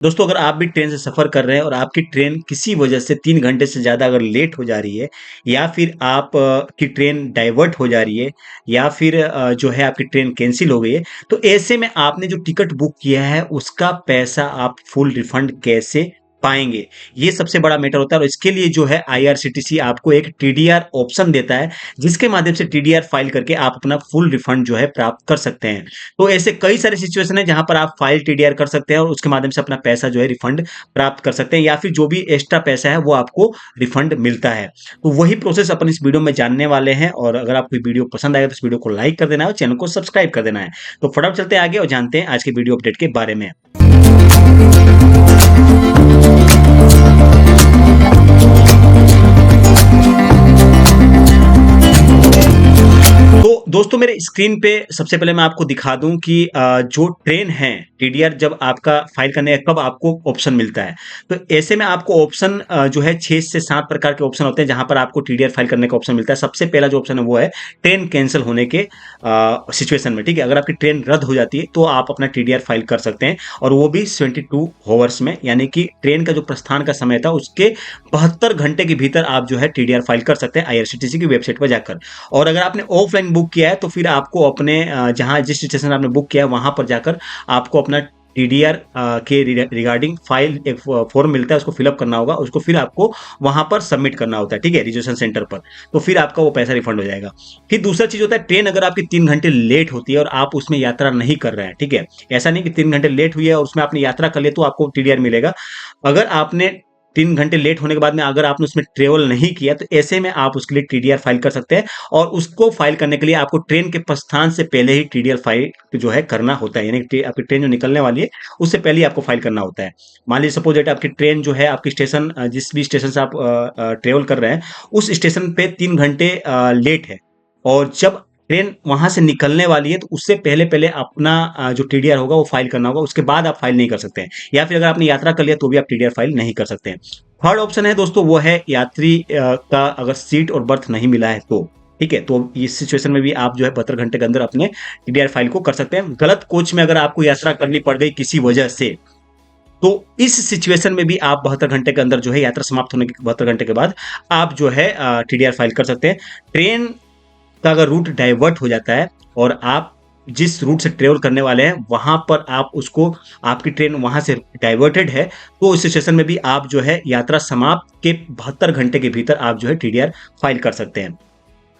दोस्तों, अगर आप भी ट्रेन से सफ़र कर रहे हैं और आपकी ट्रेन किसी वजह से 3 घंटे से ज़्यादा अगर लेट हो जा रही है या फिर आप की ट्रेन डाइवर्ट हो जा रही है या फिर जो है आपकी ट्रेन कैंसल हो गई है, तो ऐसे में आपने जो टिकट बुक किया है उसका पैसा आप फुल रिफंड कैसे पाएँगे? ये सबसे बड़ा मैटर होता है और इसके लिए जो है आईआरसीटीसी आपको एक टीडीआर ऑप्शन देता है, जिसके माध्यम से टीडीआर फाइल करके आप अपना फुल रिफंड जो है प्राप्त कर सकते हैं। तो ऐसे कई सारे सिचुएशन है जहां पर आप फाइल टीडीआर कर सकते हैं और उसके माध्यम से अपना पैसा जो है रिफंड प्राप्त कर सकते हैं या फिर जो भी एक्स्ट्रा पैसा है वो आपको रिफंड मिलता है। तो वही प्रोसेस अपन इस वीडियो में जानने वाले हैं और अगर आपको वीडियो पसंद आएगा तो इस वीडियो को लाइक कर देना है और चैनल को सब्सक्राइब कर देना है। तो फटाफट चलते हैं आगे और जानते हैं आज के वीडियो अपडेट के बारे में। तो दोस्तों, मेरे स्क्रीन पे सबसे पहले मैं आपको दिखा दूं कि जो ट्रेन है टीडीआर जब आपका फाइल करने का कब आपको ऑप्शन मिलता है। तो ऐसे में आपको ऑप्शन जो है 6 से 7 प्रकार के ऑप्शन होते हैं जहां पर आपको टीडीआर फाइल करने का ऑप्शन मिलता है। सबसे पहला जो ऑप्शन है वो है ट्रेन कैंसिल होने के सिचुएशन में। ठीक है, अगर आपकी ट्रेन रद्द हो जाती है तो आप अपना टीडीआर फाइल कर सकते हैं और वो भी 72 हॉवर्स में, यानी कि ट्रेन का जो प्रस्थान का समय था उसके 72 घंटे के भीतर आप जो है टीडीआर फाइल कर सकते हैं आईआरसीटीसी की वेबसाइट पर जाकर। और अगर आपने ऑफलाइन बुक किया है तो फिर आपको अपने जहां जिस स्टेशन आपने बुक किया है वहां पर जाकर आपको अपना टीडीआर के रिगार्डिंग फाइल एक फॉर्म मिलता है, उसको फिलअप करना होगा, उसको फिर आपको वहां पर सबमिट करना होता है। ठीक है, रिजर्वेशन सेंटर पर। तो फिर आपका वो पैसा रिफंड हो जाएगा। फिर दूसरा चीज होता है ट्रेन अगर आपकी 3 घंटे लेट होती है और आप उसमें यात्रा नहीं कर रहे हैं। ठीक है, ऐसा नहीं कि 3 घंटे लेट हुई है और उसमें आपने यात्रा कर लिया तो आपको टीडीआर मिलेगा। अगर आपने 3 घंटे लेट होने के बाद में अगर आपने उसमें ट्रेवल नहीं किया तो ऐसे में आप उसके लिए टीडीआर फाइल कर सकते हैं और उसको फाइल करने के लिए आपको ट्रेन के प्रस्थान से पहले ही टीडीआर फाइल जो है करना होता है, यानी कि आपकी ट्रेन जो निकलने वाली है उससे पहले ही आपको फाइल करना होता है। मान लीजिए सपोज दैट आपकी ट्रेन जो है आपकी स्टेशन जिस भी स्टेशन से आप ट्रेवल कर रहे हैं उस स्टेशन पे 3 घंटे लेट है और जब ट्रेन वहां से निकलने वाली है तो उससे पहले पहले अपना जो टीडीआर होगा वो फाइल करना होगा, उसके बाद आप फाइल नहीं कर सकते हैं। या फिर अगर आपने यात्रा कर लिया तो भी आप टीडीआर फाइल नहीं कर सकते हैं। थर्ड ऑप्शन है दोस्तों वो है यात्री का अगर सीट और बर्थ नहीं मिला है तो। ठीक है, तो इस सिचुएशन में भी आप जो है 72 घंटे के अंदर अपने टीडीआर फाइल को कर सकते हैं। गलत कोच में अगर आपको यात्रा करनी पड़ गई किसी वजह से तो इस सिचुएशन में भी आप 72 घंटे के अंदर जो है यात्रा समाप्त होने के 72 घंटे के बाद आप जो है टीडीआर फाइल कर सकते हैं। ट्रेन का अगर रूट डाइवर्ट हो जाता है और आप जिस रूट से ट्रेवल करने वाले हैं वहां पर आप उसको आपकी ट्रेन वहां से डाइवर्टेड है तो इस सिचुएशन में भी आप जो है यात्रा समाप्त के 72 घंटे के भीतर आप जो है टीडीआर फाइल कर सकते हैं।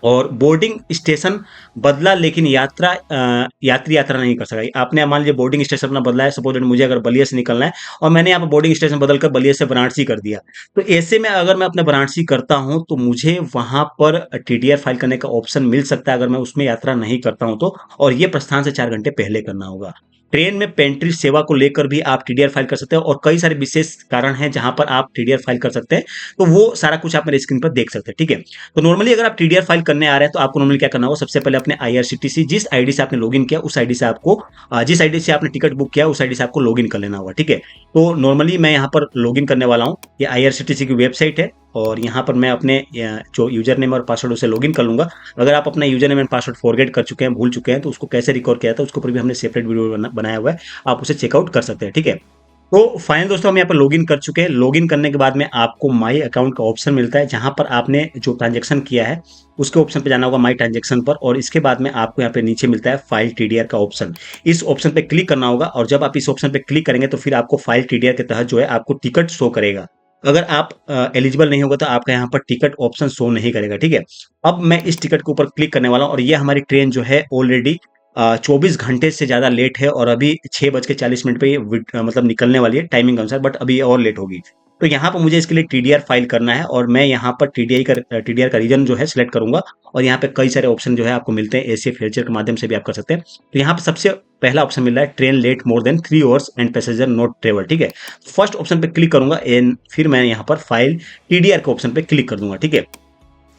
और बोर्डिंग स्टेशन बदला लेकिन यात्री यात्रा नहीं कर सका। आपने मान लीजिए बोर्डिंग स्टेशन अपना बदला है, सपोज मुझे अगर बलिया से निकलना है और मैंने यहाँ पर बोर्डिंग स्टेशन बदलकर बलिया से वाराणसी कर दिया, तो ऐसे में अगर मैं अपने वाराणसी करता हूँ तो मुझे वहां पर टीडीआर फाइल करने का ऑप्शन मिल सकता है अगर मैं उसमें यात्रा नहीं करता हूं तो। और ये प्रस्थान से 4 घंटे पहले करना होगा। ट्रेन में पेंट्री सेवा को लेकर भी आप टीडीआर फाइल कर सकते हैं और कई सारे विशेष कारण हैं जहां पर आप टीडीआर फाइल कर सकते हैं। तो वो सारा कुछ आप मेरे स्क्रीन पर देख सकते हैं। ठीक है, तो नॉर्मली अगर आप टीडीआर फाइल करने आ रहे हैं तो आपको नॉर्मली क्या करना होगा, सबसे पहले अपने आईआरसीटीसी जिस आईडी से आपने लॉगिन किया उस आईडी से आपको जिस आईडी से आपने टिकट बुक किया उस आईडी से आपको लॉगिन कर लेना होगा। ठीक है, तो नॉर्मली मैं यहाँ पर लॉगिन करने वाला हूँ। ये आईआरसीटीसी की वेबसाइट है और यहाँ पर मैं अपने जो यूजर नेम और पासवर्ड उसे लॉगिन कर लूंगा। अगर आप अपना user name and password forget कर चुके हैं, भूल चुके हैं, तो उसको कैसे रिकॉर्ड किया था उसके ऊपर भी हमने सेपरेट वीडियो बनाया हुआ है, आप उसे चेकआउट कर सकते हैं। ठीक है, तो फाइनल दोस्तों हम यहाँ पर लॉगिन कर चुके हैं। लॉगिन करने के बाद में आपको माई अकाउंट का ऑप्शन मिलता है जहां पर आपने जो ट्रांजेक्शन किया है उसके ऑप्शन पे जाना होगा माई ट्रांजेक्शन पर और इसके बाद में आपको यहाँ पे नीचे मिलता है फाइल टीडीआर का ऑप्शन। इस ऑप्शन पे क्लिक करना होगा और जब आप इस ऑप्शन पे क्लिक करेंगे तो फिर आपको फाइल टीडीआर के तहत जो है आपको टिकट शो करेगा। अगर आप एलिजिबल नहीं होगा तो आपका यहाँ पर टिकट ऑप्शन शो नहीं करेगा। ठीक है, अब मैं इस टिकट के ऊपर क्लिक करने वाला हूँ और ये हमारी ट्रेन जो है ऑलरेडी 24 घंटे से ज़्यादा लेट है और अभी 6:40 पे ये मतलब निकलने वाली है टाइमिंग के अनुसार, बट अभी ये और लेट होगी। तो यहाँ पर मुझे इसके लिए टीडीआर फाइल करना है और मैं यहाँ पर टीडीआर का रीजन जो है सिलेक्ट करूंगा और यहाँ पे कई सारे ऑप्शन जो है आपको मिलते हैं, ऐसे फ्यूचर के माध्यम से भी आप कर सकते हैं। तो यहाँ पे सबसे पहला ऑप्शन मिल रहा है train late more than 3 hours and passenger not travel. ठीक है, फर्स्ट ऑप्शन पे क्लिक करूंगा एंड फिर मैं यहाँ पर फाइल टीडीआर के ऑप्शन पे क्लिक कर दूंगा। ठीक है,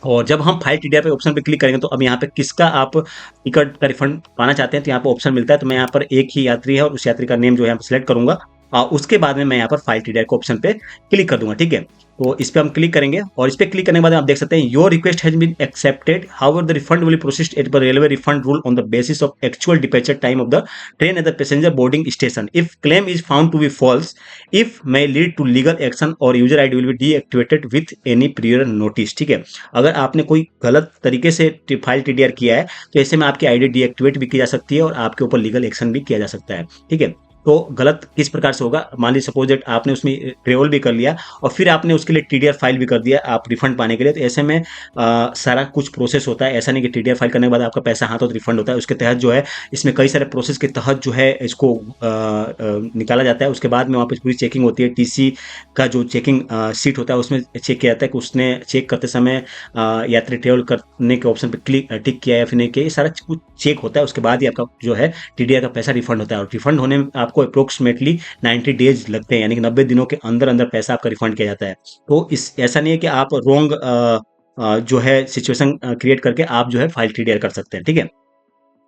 और जब हम फाइल टीडीआर पे ऑप्शन पे क्लिक करेंगे तो अब यहाँ पे किसका आप टिकट का रिफंड पाना चाहते हैं तो यहाँ पे ऑप्शन मिलता है। तो मैं यहाँ पर एक ही यात्री है और उस यात्री का नेम जो है यहाँ पे सिलेक्ट करूंगा उसके बाद में मैं यहाँ पर फाइल टीडीआर के ऑप्शन पे क्लिक कर दूंगा। ठीक है, तो इस पे हम क्लिक करेंगे और इस पे क्लिक करने के बाद आप देख सकते हैं your request has been accepted, however the refund will proceed at per railway refund rule on the basis of actual departure time of the train at the passenger boarding station. If claim is found to be false, if may lead to legal action और user ID will be deactivated with any prior notice. ठीक है, अगर आपने कोई गलत तरीके से file TDR किया है तो ऐसे में आपकी आईडी डीएक्टिवेट भी की जा सकती है और आपके ऊपर लीगल एक्शन भी किया जा सकता है। ठीक है, तो गलत किस प्रकार से होगा, मान लीजिए सपोज दैट आपने उसमें ट्रेवल भी कर लिया और फिर आपने उसके लिए टीडीआर फाइल भी कर दिया आप रिफंड पाने के लिए, तो ऐसे में सारा कुछ प्रोसेस होता है। ऐसा नहीं कि टीडीआर फाइल करने के बाद आपका पैसा हाथ रिफंड होता है, उसके तहत जो है इसमें कई सारे प्रोसेस के तहत जो है इसको निकाला जाता है। उसके बाद में वहाँ पे पूरी चेकिंग होती है, टीसी का जो चेकिंग सीट होता है उसमें चेक किया जाता है कि उसने चेक करते समय यात्री ट्रेवल करने के ऑप्शन पर क्लिक टिक किया या फिर नहीं किया, ये सारा कुछ चेक होता है। उसके बाद ही आपका जो है टीडीआर का पैसा रिफंड होता है और रिफंड होने में आपको अप्रोक्सीमेटली 90 डेज लगते हैं, यानी कि 90 दिनों के अंदर अंदर पैसा आपका रिफंड किया जाता है। तो इस ऐसा नहीं है कि आप रॉन्ग जो है सिचुएशन क्रिएट करके आप जो है फाइल टीडीआर कर सकते हैं। ठीक है,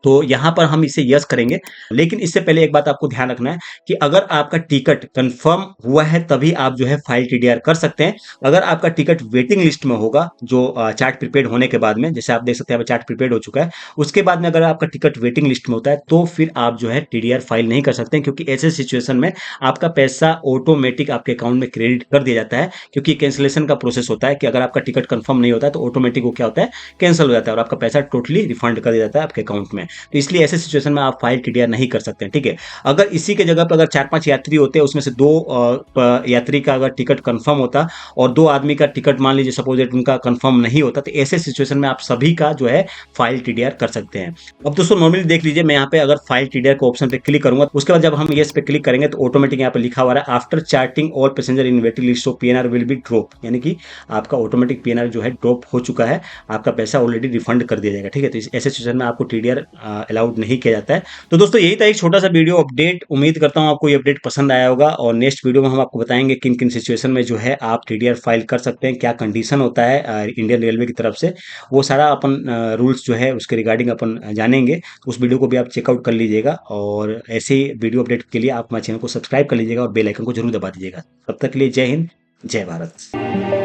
तो यहाँ पर हम इसे यस करेंगे। लेकिन इससे पहले एक बात आपको ध्यान रखना है कि अगर आपका टिकट कंफर्म हुआ है तभी आप जो है फाइल टीडीआर कर सकते हैं। अगर आपका टिकट वेटिंग लिस्ट में होगा, जो चार्ट प्रीपेड होने के बाद में, जैसे आप देख सकते हैं चार्ट प्रीपेड हो चुका है, उसके बाद में अगर आपका टिकट वेटिंग लिस्ट में होता है तो फिर आप जो है टीडीआर फाइल नहीं कर सकते, क्योंकि ऐसे सिचुएशन में आपका पैसा ऑटोमेटिक आपके अकाउंट में क्रेडिट कर दिया जाता है। क्योंकि कैंसिलेशन का प्रोसेस होता है कि अगर आपका टिकट कंफर्म नहीं होता है तो ऑटोमेटिक वो क्या होता है, कैंसिल हो जाता है और आपका पैसा टोटली रिफंड कर दिया जाता है आपके अकाउंट में। तो इसलिए ऐसे सिचुएशन में आप फाइल टीडीआर नहीं कर सकते हैं। ठीक है, अगर इसी के जगह पर अगर 4-5 यात्री होते हैं, उसमें से 2 यात्री का अगर टिकट कंफर्म होता और 2 आदमी का टिकट मान लीजिए सपोज उनका कंफर्म नहीं होता, तो ऐसे सिचुएशन में आप सभी का जो है फाइल टीडीआर कर सकते हैं। अब दोस्तों नॉर्मली देख लीजिए, मैं यहाँ पे अगर फाइल टीडीआर के ऑप्शन पे क्लिक करूंगा, उसके बाद जब हम येस पे क्लिक करेंगे तो ऑटोमेटिक यहाँ पे लिखा हुआ है after charting all passenger in waiting list of PNR will be drop, यानी कि आपका ऑटोमेटिक पीएनआर जो है ड्रॉप हो चुका है, आपका पैसा ऑलरेडी रिफंड कर दिया जाएगा। ठीक है, तो ऐसे सिचुएशन में आपको टीडीआर अलाउड नहीं किया जाता है। तो दोस्तों यही था एक छोटा सा वीडियो अपडेट, उम्मीद करता हूं आपको ये अपडेट पसंद आया होगा और नेक्स्ट वीडियो में हम आपको बताएंगे किन किन सिचुएशन में जो है आप टीडीआर फाइल कर सकते हैं, क्या कंडीशन होता है इंडियन रेलवे की तरफ से, वो सारा अपन रूल्स जो है उसके रिगार्डिंग अपन जानेंगे। तो उस वीडियो को भी आप चेकआउट कर लीजिएगा और ऐसे ही वीडियो अपडेट के लिए आप हमारे चैनल को सब्सक्राइब कर लीजिएगा और बेल आइकन को जरूर दबा दीजिएगा। तब तक के लिए जय हिंद, जय भारत।